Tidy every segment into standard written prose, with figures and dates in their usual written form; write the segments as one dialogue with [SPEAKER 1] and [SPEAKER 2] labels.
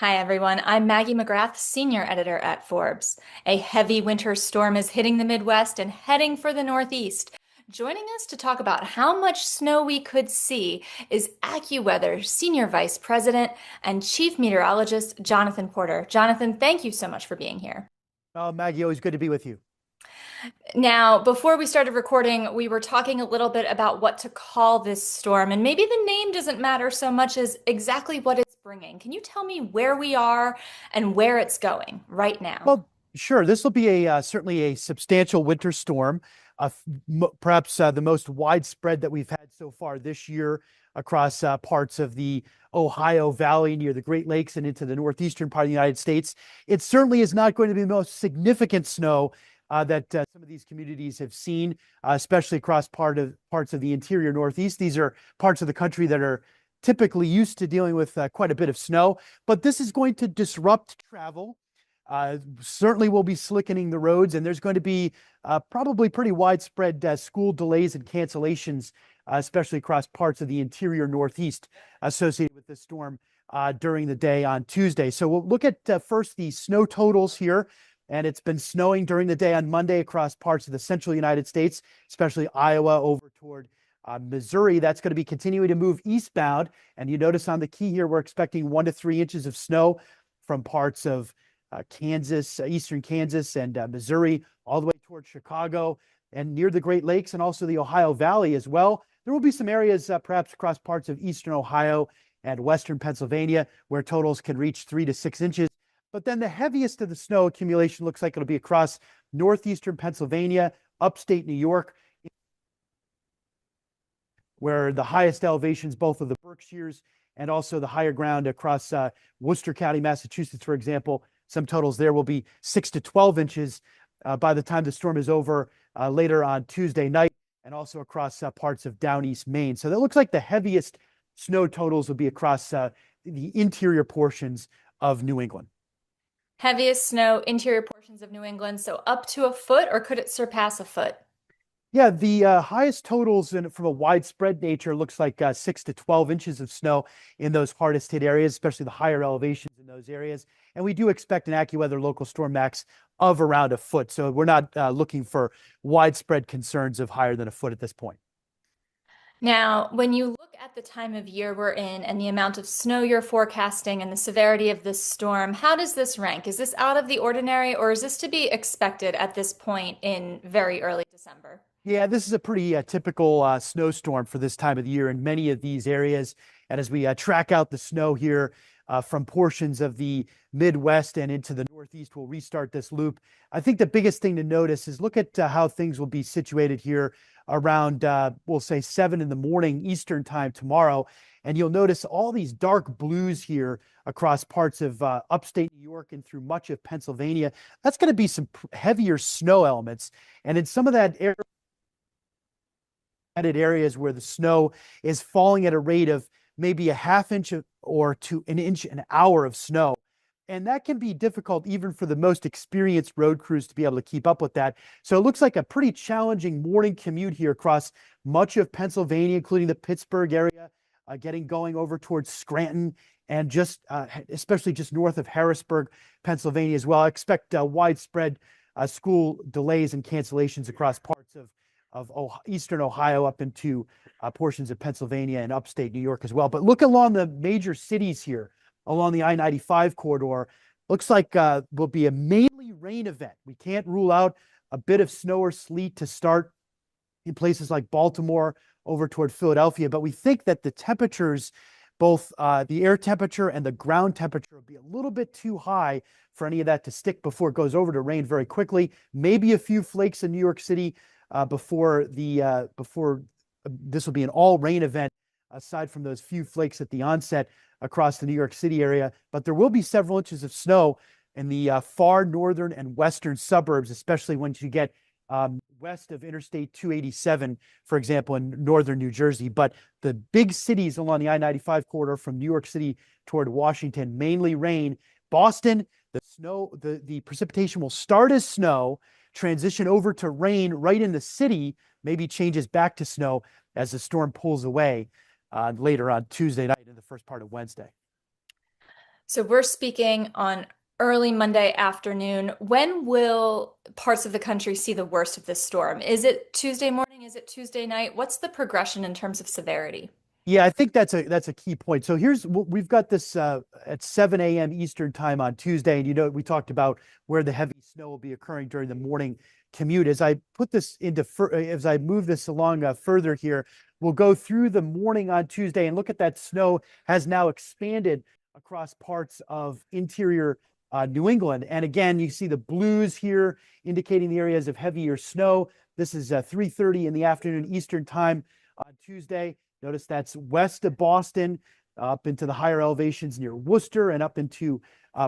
[SPEAKER 1] Hi, everyone. I'm Maggie McGrath, senior editor at Forbes. A heavy winter storm is hitting the Midwest and heading for the Northeast. Joining us to talk about how much snow we could see is AccuWeather Senior Vice President and Chief Meteorologist Jonathan Porter. Jonathan, thank you so much for being here.
[SPEAKER 2] Oh, Maggie, always good to be with you.
[SPEAKER 1] Now, before we started recording, we were talking a little bit about what to call this storm, and maybe the name doesn't matter so much as exactly what it's bringing. Can you tell me where we are and where it's going right now?
[SPEAKER 2] Well, sure. This will be a certainly a substantial winter storm, perhaps the most widespread that we've had so far this year across parts of the Ohio Valley near the Great Lakes and into the northeastern part of the United States. It certainly is not going to be the most significant snow that some of these communities have seen, especially across parts of the interior Northeast. These are parts of the country that are typically used to dealing with quite a bit of snow, but this is going to disrupt travel. Certainly will be slickening the roads, and there's going to be probably pretty widespread school delays and cancellations, especially across parts of the interior Northeast associated with this storm during the day on Tuesday. So we'll look at first the snow totals here. And it's been snowing during the day on Monday across parts of the central United States, especially Iowa over toward Missouri. That's going to be continuing to move eastbound. And you notice on the key here, we're expecting 1 to 3 inches of snow from parts of Kansas, eastern Kansas and Missouri, all the way towards Chicago and near the Great Lakes and also the Ohio Valley as well. There will be some areas perhaps across parts of eastern Ohio and western Pennsylvania where totals can reach 3 to 6 inches. But then the heaviest of the snow accumulation looks like it'll be across northeastern Pennsylvania, upstate New York, where the highest elevations, both of the Berkshires and also the higher ground across Worcester County, Massachusetts, for example, some totals there will be 6 to 12 inches by the time the storm is over later on Tuesday night, and also across parts of down east Maine. So that looks like the heaviest snow totals will be across the interior portions of New England.
[SPEAKER 1] Heaviest snow, interior portions of New England, so up to a foot, or could it surpass a foot?
[SPEAKER 2] Yeah, the highest totals from a widespread nature looks like 6 to 12 inches of snow in those hardest hit areas, especially the higher elevations in those areas. And we do expect an AccuWeather local storm max of around a foot. So we're not looking for widespread concerns of higher than a foot at this point.
[SPEAKER 1] Now, when you look at the time of year we're in and the amount of snow you're forecasting and the severity of this storm, how does this rank? Is this out of the ordinary, or is this to be expected at this point in very early December?
[SPEAKER 2] Yeah, this is a pretty typical snowstorm for this time of the year in many of these areas. And as we track out the snow here from portions of the Midwest and into the Northeast, we'll restart this loop. I think the biggest thing to notice is look at how things will be situated here around, we'll say 7 in the morning Eastern time tomorrow. And you'll notice all these dark blues here across parts of upstate New York and through much of Pennsylvania. That's going to be some heavier snow elements. And in some of that area, areas where the snow is falling at a rate of maybe a half inch or to an inch an hour of snow. And that can be difficult even for the most experienced road crews to be able to keep up with that. So it looks like a pretty challenging morning commute here across much of Pennsylvania, including the Pittsburgh area, getting going over towards Scranton and just especially just north of Harrisburg, Pennsylvania as well. I expect widespread school delays and cancellations across parts of eastern Ohio up into portions of Pennsylvania and upstate New York as well. But look along the major cities here, along the I-95 corridor. Looks like will be a mainly rain event. We can't rule out a bit of snow or sleet to start in places like Baltimore over toward Philadelphia. But we think that the temperatures, both the air temperature and the ground temperature, will be a little bit too high for any of that to stick before it goes over to rain very quickly. Maybe a few flakes in New York City before this will be an all rain event, aside from those few flakes at the onset across the New York City area. But there will be several inches of snow in the far northern and western suburbs, especially once you get west of Interstate 287, for example, in northern New Jersey. But the big cities along the I-95 corridor from New York City toward Washington, mainly rain. Boston, the precipitation will start as snow, transition over to rain right in the city, maybe changes back to snow as the storm pulls away later on Tuesday night and the first part of Wednesday.
[SPEAKER 1] So we're speaking on early Monday afternoon. When will parts of the country see the worst of this storm? Is it Tuesday morning? Is it Tuesday night? What's the progression in terms of severity?
[SPEAKER 2] Yeah, I think that's a key point. So we've got this at 7 a.m. Eastern time on Tuesday, and we talked about where the heavy snow will be occurring during the morning commute. As I move this along further here, we'll go through the morning on Tuesday and look at that snow has now expanded across parts of interior New England. And again, you see the blues here indicating the areas of heavier snow. This is 3:30 in the afternoon Eastern time on Tuesday. Notice that's west of Boston, up into the higher elevations near Worcester and up into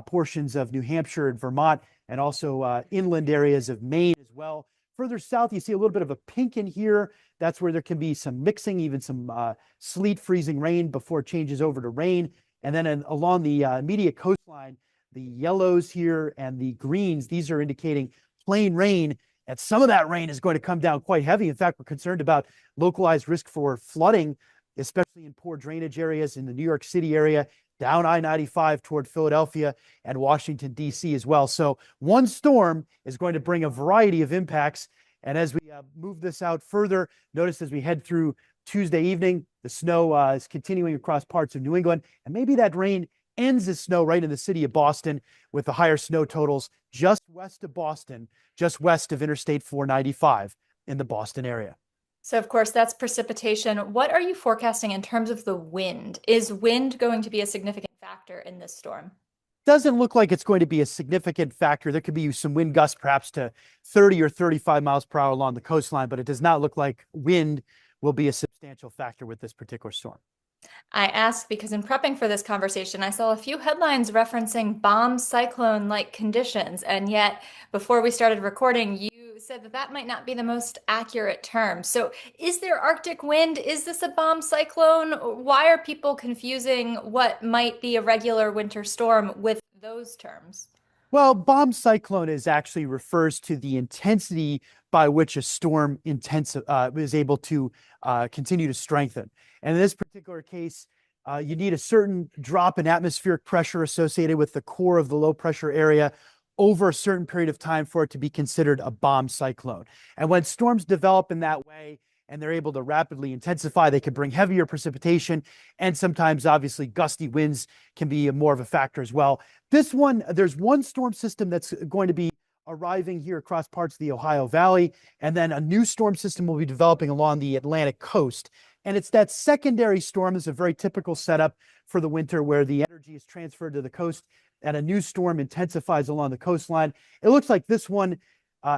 [SPEAKER 2] portions of New Hampshire and Vermont, and also inland areas of Maine as well. Further south, you see a little bit of a pink in here. That's where there can be some mixing, even some sleet, freezing rain before it changes over to rain. And then along the immediate coastline, the yellows here and the greens, these are indicating plain rain. And some of that rain is going to come down quite heavy. In fact, we're concerned about localized risk for flooding, especially in poor drainage areas in the New York City area, down I-95 toward Philadelphia and Washington, D.C. as well. So one storm is going to bring a variety of impacts. And as we move this out further, notice as we head through Tuesday evening, the snow is continuing across parts of New England. And maybe that rain ends the snow right in the city of Boston with the higher snow totals just west of Boston, just west of Interstate 495 in the Boston area.
[SPEAKER 1] So, of course, that's precipitation. What are you forecasting in terms of the wind? Is wind going to be a significant factor in this storm?
[SPEAKER 2] Doesn't look like it's going to be a significant factor. There could be some wind gusts perhaps to 30 or 35 miles per hour along the coastline, but it does not look like wind will be a substantial factor with this particular storm.
[SPEAKER 1] I ask because in prepping for this conversation, I saw a few headlines referencing bomb cyclone-like conditions, and yet before we started recording, you said that that might not be the most accurate term. So, is there Arctic wind? Is this a bomb cyclone? Why are people confusing what might be a regular winter storm with those terms?
[SPEAKER 2] Well, bomb cyclone actually refers to the intensity by which a storm is able to continue to strengthen. And in this particular case, you need a certain drop in atmospheric pressure associated with the core of the low pressure area over a certain period of time for it to be considered a bomb cyclone. And when storms develop in that way, and they're able to rapidly intensify, they can bring heavier precipitation, and sometimes, obviously, gusty winds can be more of a factor as well. There's one storm system that's going to be arriving here across parts of the Ohio Valley, and then a new storm system will be developing along the Atlantic coast. And it's that secondary storm is a very typical setup for the winter where the energy is transferred to the coast and a new storm intensifies along the coastline. It looks like this one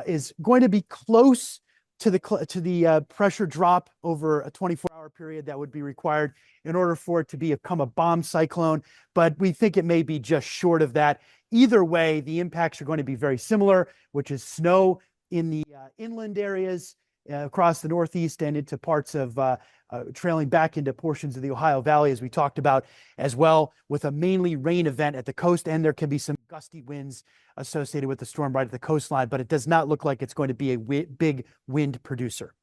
[SPEAKER 2] is going to be close to the pressure drop over a 24-hour period that would be required in order for it to become a bomb cyclone. But we think it may be just short of that. Either way, the impacts are going to be very similar, which is snow in the inland areas across the Northeast and into parts of trailing back into portions of the Ohio Valley, as we talked about as well, with a mainly rain event at the coast. And there can be some gusty winds associated with the storm right at the coastline, but it does not look like it's going to be a big wind producer.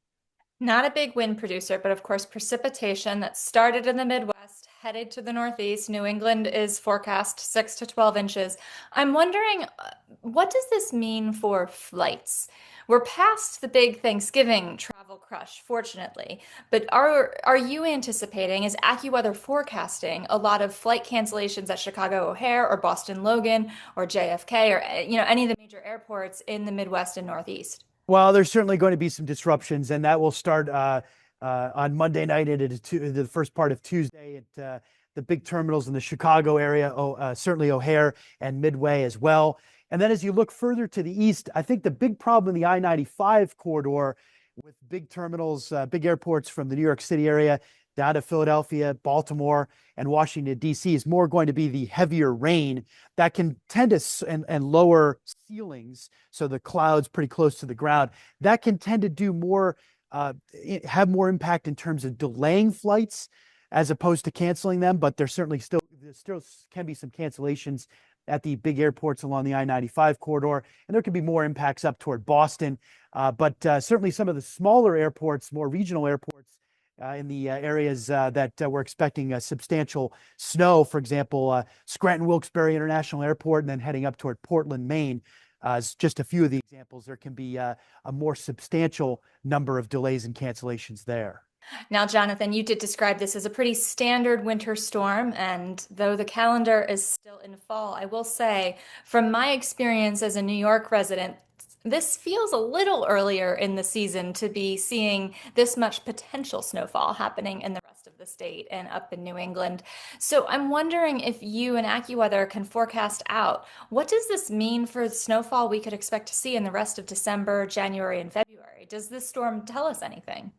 [SPEAKER 1] Not a big wind producer, but of course, precipitation that started in the Midwest, headed to the Northeast. New England is forecast 6 to 12 inches. I'm wondering, what does this mean for flights? We're past the big Thanksgiving travel crush, fortunately, but are you anticipating, is AccuWeather forecasting a lot of flight cancellations at Chicago O'Hare or Boston Logan or JFK or any of the major airports in the Midwest and Northeast?
[SPEAKER 2] Well, there's certainly going to be some disruptions, and that will start on Monday night into the first part of Tuesday at the big terminals in the Chicago area, certainly O'Hare and Midway as well. And then as you look further to the east, I think the big problem in the I-95 corridor with big terminals, big airports from the New York City area down to Philadelphia, Baltimore, and Washington, D.C. is more going to be the heavier rain that can tend to, and lower ceilings, so the clouds pretty close to the ground, that can tend to do more, have more impact in terms of delaying flights as opposed to canceling them. But there still can be some cancellations at the big airports along the I-95 corridor, and there could be more impacts up toward Boston. But certainly some of the smaller airports, more regional airports, in the areas that we're expecting substantial snow. For example, Scranton Wilkes-Barre International Airport, and then heading up toward Portland, Maine. Is just a few of the examples. There can be a more substantial number of delays and cancellations there.
[SPEAKER 1] Now, Jonathan, you did describe this as a pretty standard winter storm, and though the calendar is still in fall, I will say, from my experience as a New York resident, this feels a little earlier in the season to be seeing this much potential snowfall happening in the rest of the state and up in New England. So I'm wondering if you and AccuWeather can forecast out what does this mean for the snowfall we could expect to see in the rest of December, January, and February? Does this storm tell us anything?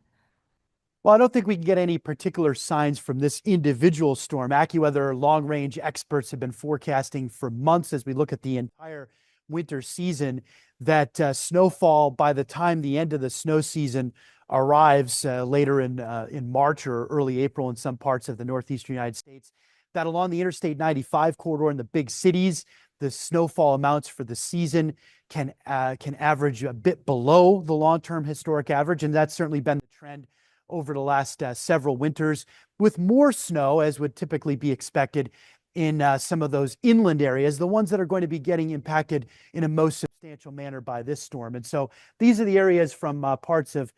[SPEAKER 2] Well, I don't think we can get any particular signs from this individual storm. AccuWeather long range experts have been forecasting for months as we look at the entire winter season that snowfall by the time the end of the snow season arrives later in March or early April in some parts of the northeastern United States, that along the Interstate 95 corridor in the big cities, the snowfall amounts for the season can average a bit below the long-term historic average, and that's certainly been the trend over the last several winters, with more snow, as would typically be expected in some of those inland areas, the ones that are going to be getting impacted in a most substantial manner by this storm. And so these are the areas from parts of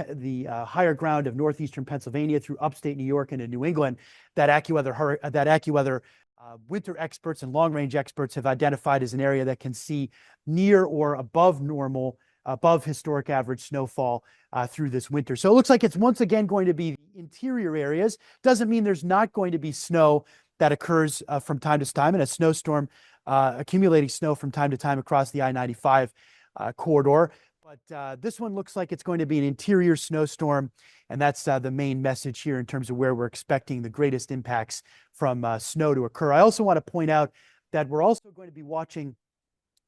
[SPEAKER 2] the higher ground of northeastern Pennsylvania through upstate New York into New England that AccuWeather winter experts and long range experts have identified as an area that can see near or above normal, above historic average snowfall through this winter. So it looks like it's once again going to be the interior areas. Doesn't mean there's not going to be snow that occurs from time to time, and a snowstorm accumulating snow from time to time across the I-95 corridor. But this one looks like it's going to be an interior snowstorm, and that's the main message here in terms of where we're expecting the greatest impacts from snow to occur. I also want to point out that we're also going to be watching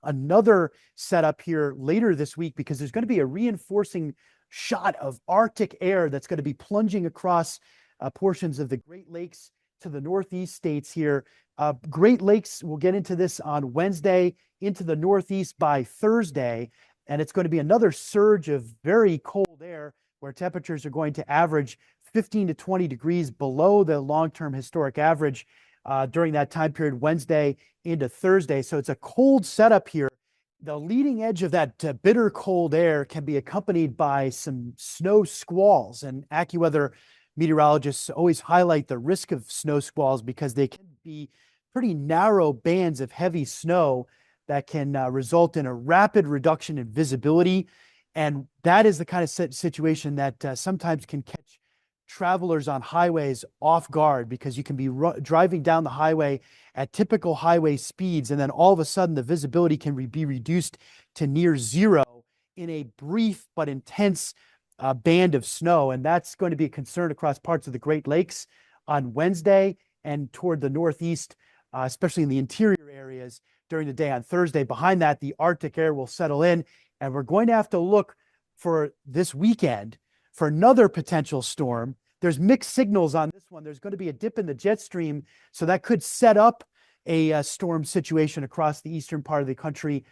[SPEAKER 2] another setup here later this week because there's going to be a reinforcing shot of Arctic air that's going to be plunging across portions of the Great Lakes to the Northeast states here. Great Lakes, we'll get into this on Wednesday, into the Northeast by Thursday, and it's going to be another surge of very cold air where temperatures are going to average 15 to 20 degrees below the long-term historic average during that time period, Wednesday into Thursday. So it's a cold setup here. The leading edge of that bitter cold air can be accompanied by some snow squalls, and AccuWeather meteorologists always highlight the risk of snow squalls because they can be pretty narrow bands of heavy snow that can result in a rapid reduction in visibility. And that is the kind of situation that sometimes can catch travelers on highways off guard because you can be driving down the highway at typical highway speeds, and then all of a sudden the visibility can be reduced to near zero in a brief but intense band of snow. And that's going to be a concern across parts of the Great Lakes on Wednesday and toward the Northeast, especially in the interior areas during the day on Thursday. Behind that, the Arctic air will settle in, and we're going to have to look for this weekend for another potential storm. There's mixed signals on this one. There's going to be a dip in the jet stream, so that could set up a storm situation across the eastern part of the country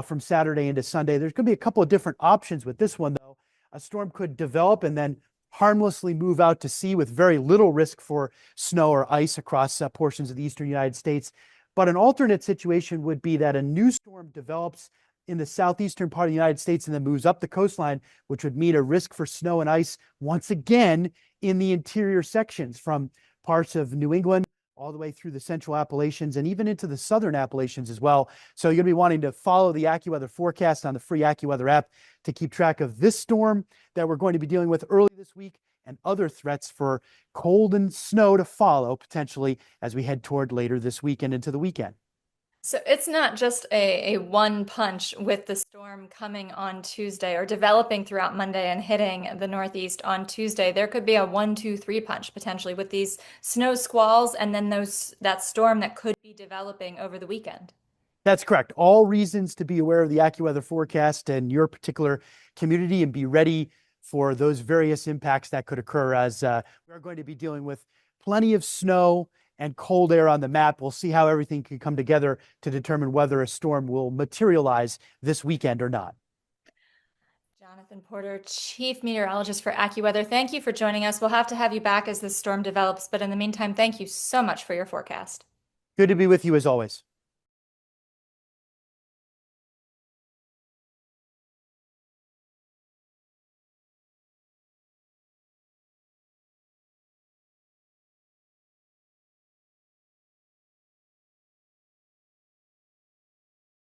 [SPEAKER 2] from Saturday into Sunday. There's going to be a couple of different options with this one, though. A storm could develop and then harmlessly move out to sea with very little risk for snow or ice across portions of the eastern United States. But an alternate situation would be that a new storm develops in the southeastern part of the United States and then moves up the coastline, which would mean a risk for snow and ice once again in the interior sections from parts of New England all the way through the central Appalachians and even into the southern Appalachians as well. So you're going to be wanting to follow the AccuWeather forecast on the free AccuWeather app to keep track of this storm that we're going to be dealing with early this week and other threats for cold and snow to follow potentially as we head toward later this weekend into the weekend.
[SPEAKER 1] So it's not just a one punch with the storm coming on Tuesday or developing throughout Monday and hitting the Northeast on Tuesday. There could be a 1, 2, 3 punch potentially with these snow squalls and then that storm that could be developing over the weekend.
[SPEAKER 2] That's correct. All reasons to be aware of the AccuWeather forecast and your particular community and be ready for those various impacts that could occur as we're going to be dealing with plenty of snow and cold air on the map. We'll see how everything can come together to determine whether a storm will materialize this weekend or not.
[SPEAKER 1] Jonathan. Jonathan Porter, Chief Meteorologist for AccuWeather. Thank you for joining us. We'll have to have you back as this storm develops, but in the meantime, thank you so much for your forecast.
[SPEAKER 2] Good to be with you as always.